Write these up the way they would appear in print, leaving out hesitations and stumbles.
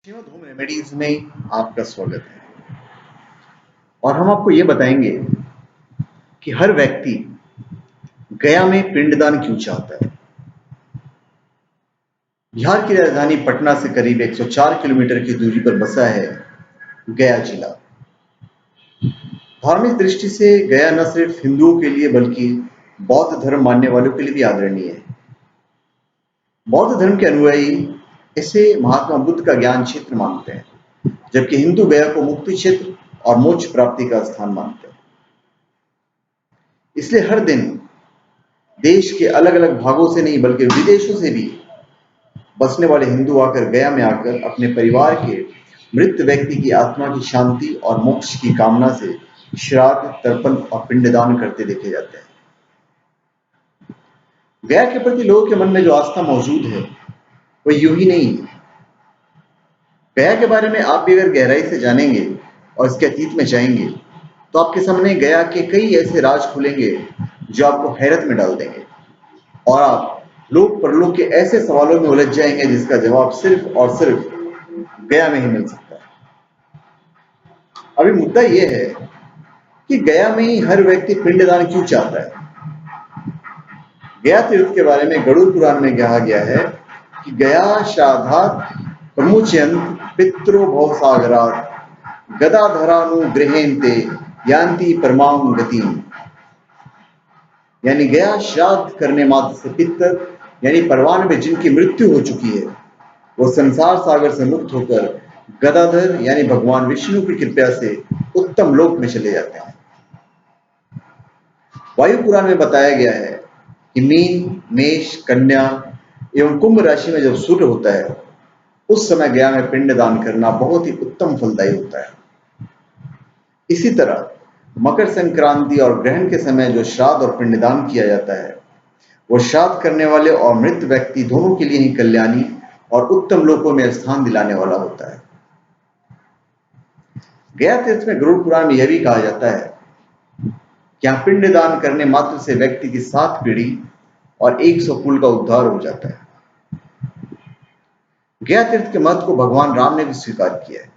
Shrimad home remedies में आपका स्वागत है। और हम आपको ये बताएंगे कि हर व्यक्ति गया में पिंडदान क्यों चाहता है। बिहार की राजधानी पटना से करीब 104 किलोमीटर की दूरी पर बसा है गया जिला। धार्मिक दृष्टि से गया न सिर्फ हिंदुओं के लिए बल्कि बौद्ध धर्म मानने वालों के लिए भी आदरणीय है। बौद्ध धर्म के अनुयायी इसे महात्मा बुद्ध का ज्ञान क्षेत्र मानते हैं, जबकि हिंदू गया को मुक्ति क्षेत्र और मोक्ष प्राप्ति का स्थान मानते हैं। इसलिए हर दिन देश के अलग अलग भागों से नहीं बल्कि विदेशों से भी बसने वाले हिंदू आकर गया में आकर अपने परिवार के मृत व्यक्ति की आत्मा की शांति और मोक्ष की कामना से श्राद्ध, तर्पण और पिंडदान करते देखे जाते हैं। गया के प्रति लोगों के मन में जो आस्था मौजूद है वह यूं ही नहीं है। गया के बारे में आप भी अगर गहराई से जानेंगे और इसके अतीत में जाएंगे तो आपके सामने गया के कई ऐसे राज खुलेंगे जो आपको हैरत में डाल देंगे और आप लोक परलोक के ऐसे सवालों में उलझ जाएंगे जिसका जवाब सिर्फ और सिर्फ गया में ही मिल सकता है। अभी मुद्दा यह है कि गया में ही हर व्यक्ति पिंडदान क्यों चाहता है। गया तीर्थ के बारे में गरुड़ पुराण में कहा गया है कि गया श्राद्धात् प्रमुच्यन्त पितरो भवसागरात् गदाधरानुगृहेन्ते यान्ति परमां गतिम्। यानी गया श्राद्ध करने मात्र से पितर यानी परवान में जिनकी मृत्यु हो चुकी है वो संसार सागर से मुक्त होकर गदाधर यानी भगवान विष्णु की कृपा से उत्तम लोक में चले जाते हैं। वायु पुराण में बताया गया है कि मीन, मेष, कन्या एवं कुंभ राशि में जब सूर्य होता है उस समय गया में पिंड दान करना बहुत ही उत्तम फलदायी होता है। इसी तरह मकर संक्रांति और ग्रहण के समय जो श्राद्ध और पिंडदान किया जाता है वो श्राद्ध करने वाले और मृत व्यक्ति दोनों के लिए ही कल्याणी और उत्तम लोकों में स्थान दिलाने वाला होता है। गया तीर्थ में गरुड़ पुराण में यह भी कहा जाता है कि यहाँ पिंडदान करने मात्र से व्यक्ति की 7 पीढ़ी और 100 कुल का उद्धार हो जाता है। गया तीर्थ के महत्व को भगवान राम ने भी स्वीकार किया है।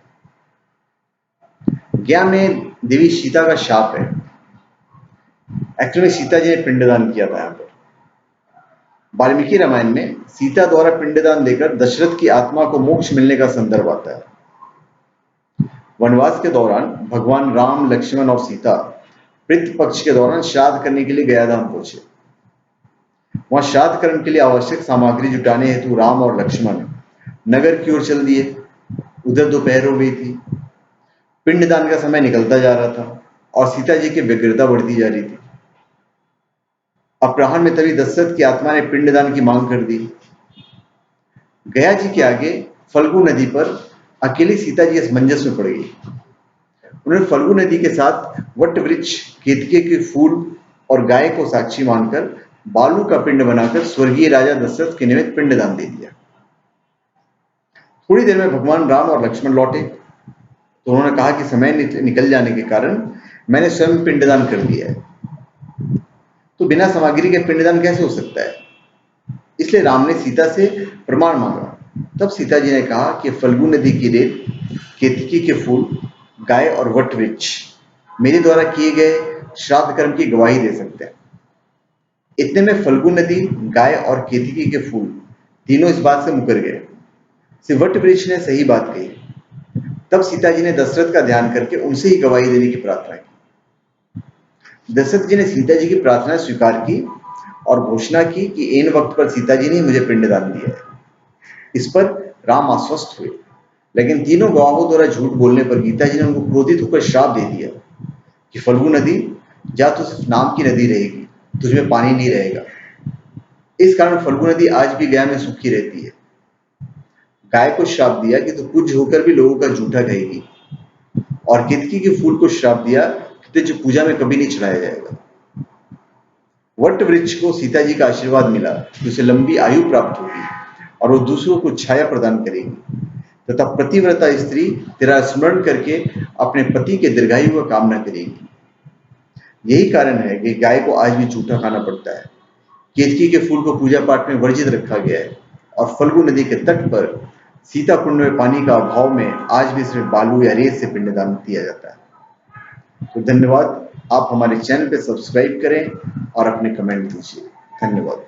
गया में देवी सीता का शाप है। एक्चुअली सीता जी ने पिंडदान किया था यहाँ पर। वाल्मीकि रामायण में सीता द्वारा पिंडदान देकर दशरथ की आत्मा को मोक्ष मिलने का संदर्भ आता है। वनवास के दौरान भगवान राम, लक्ष्मण और सीता पितृ पक्ष के दौरान श्राद्ध करने के लिए गयाधाम पहुंचे। वहां श्राद्ध कर्म के लिए आवश्यक सामग्री जुटाने हेतु राम और लक्ष्मण नगर की ओर चल दिए। उधर दोपहर हो गई थी। पिंडदान का समय निकलता जा रहा था और सीता जी की व्यग्रता बढ़ती जा रही थी। अपराह्न में तभी दशरथ की आत्मा ने पिंडदान की मांग कर दी। गया जी के आगे फल्गु नदी पर अकेली सीता जी असमंजस में पड़ गई। उन्होंने फल्गु नदी के साथ वट वृक्ष, केतके के फूल और गाय को साक्षी मानकर बालू का पिंड बनाकर स्वर्गीय राजा दशरथ के निमित्त पिंडदान दे दिया। थोड़ी देर में भगवान राम और लक्ष्मण लौटे तो उन्होंने कहा कि समय निकल जाने के कारण मैंने स्वयं पिंडदान कर दिया है, तो बिना सामग्री के पिंडदान कैसे हो सकता है। इसलिए राम ने सीता से प्रमाण मांगा। तब सीता जी ने कहा कि फल्गु नदी की रेत, केतकी के फूल, गाय और वट वृक्ष मेरे द्वारा किए गए श्राद्ध कर्म की गवाही दे सकते हैं। इतने में फल्गु नदी, गाय और केतकी के फूल तीनों इस बात से मुकर गए। सिर्फ वट वृक्ष ने सही बात कही। तब सीता जी ने दशरथ का ध्यान करके उनसे ही गवाही देने की प्रार्थना की। दशरथ जी ने सीता जी की प्रार्थना स्वीकार की और घोषणा की कि इन वक्त पर सीता जी ने मुझे पिंडदान दिया है। इस पर राम आश्वस्त हुए, लेकिन तीनों गवाहों द्वारा झूठ बोलने पर गीता जी ने उनको क्रोधित होकर श्राप दे दिया कि फल्गु नदी जा तो सिर्फ नाम की नदी रहेगी, तुझमें पानी नहीं रहेगा। इस कारण फल्गु नदी आज भी गया में सूखी रहती है। गाय को श्राप दिया कि तू पूज्य होकर भी लोगों का झूठा कहेगी, और केतकी के फूल को श्राप दिया कि तुझे पूजा में कभी नहीं चढ़ाया जाएगा। वट वृक्ष को सीता जी का आशीर्वाद मिला कि उसे लंबी आयु प्राप्त होगी और वो दूसरों को छाया प्रदान करेगी तथा पतिव्रता स्त्री तेरा स्मरण करके अपने पति के दीर्घायु का कामना करेगी। यही कारण है कि गाय को आज भी झूठा खाना पड़ता है। केतकी के फूल को पूजा पाठ में वर्जित रखा गया है और फल्गु नदी के तट पर सीता कुंड में पानी का अभाव में आज भी सिर्फ बालू या रेत से पिंडदान दिया जाता है। तो धन्यवाद। आप हमारे चैनल पे सब्सक्राइब करें और अपने कमेंट दीजिए। धन्यवाद।